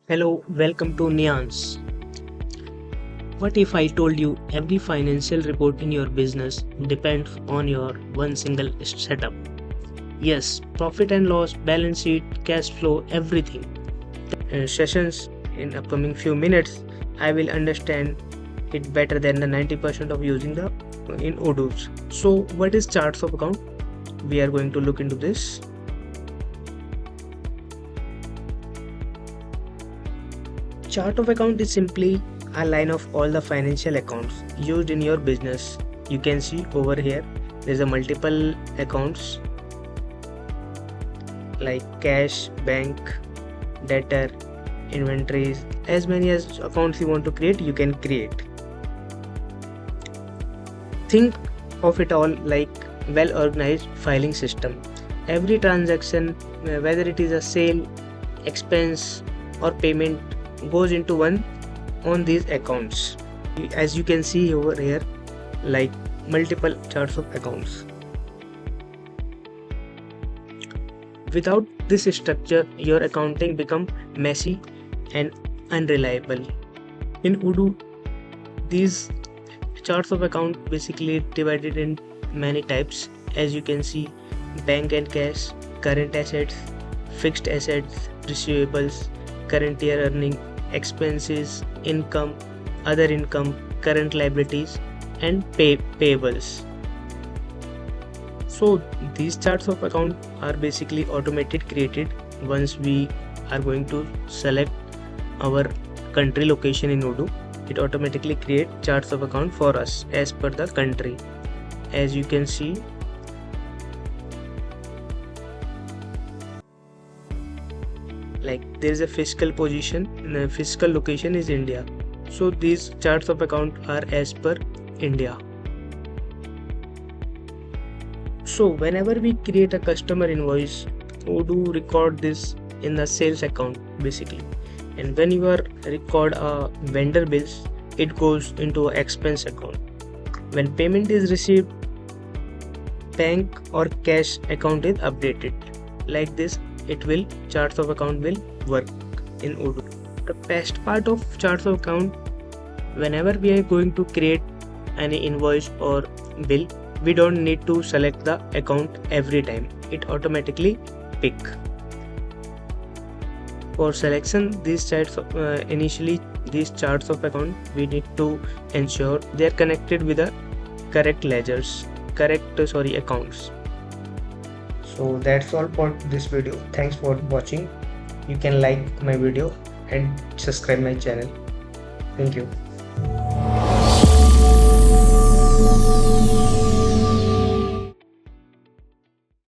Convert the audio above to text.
Hello, welcome to Nuance. What if I told you every financial report in your business depends on your one single setup? Yes, profit and loss, balance sheet, cash flow, everything. Sessions in upcoming few minutes, I will understand it better than the 90% of using the in Odoo's. So, what is charts of account? We are going to look into this. Chart of account is simply a line of all the financial accounts used in your business. You can see over here there's a multiple accounts like cash, bank, debtor, inventories. As many as accounts you want to create, you can create. Think of it all like well organized filing system. Every transaction, whether it is a sale, expense or payment, goes into one on these accounts. As you can see over here, like multiple charts of accounts. Without this structure, your accounting become messy and unreliable. In Odoo, these charts of account basically divided in many types. As you can see, bank and cash, current assets, fixed assets, receivables, current year earning, expenses, income, other income, current liabilities, and payables. So these charts of account are basically automated created once we are going to select our country location in Odoo. It automatically creates charts of account for us as per the country. As you can see, like there is a fiscal position, the fiscal location is India. So these charts of account are as per India. So whenever we create a customer invoice, Odoo record this in the sales account basically. And when you are record a vendor bills, it goes into expense account. When payment is received, bank or cash account is updated. Like this, it will charts of account will work in Odoo. The best part of charts of account, whenever we are going to create any invoice or bill, we don't need to select the account every time. It automatically pick. For selection these charts initially these charts of account, we need to ensure they are connected with the correct ledgers, accounts. So that's all for this video. Thanks for watching. You can like my video and subscribe my channel. Thank you.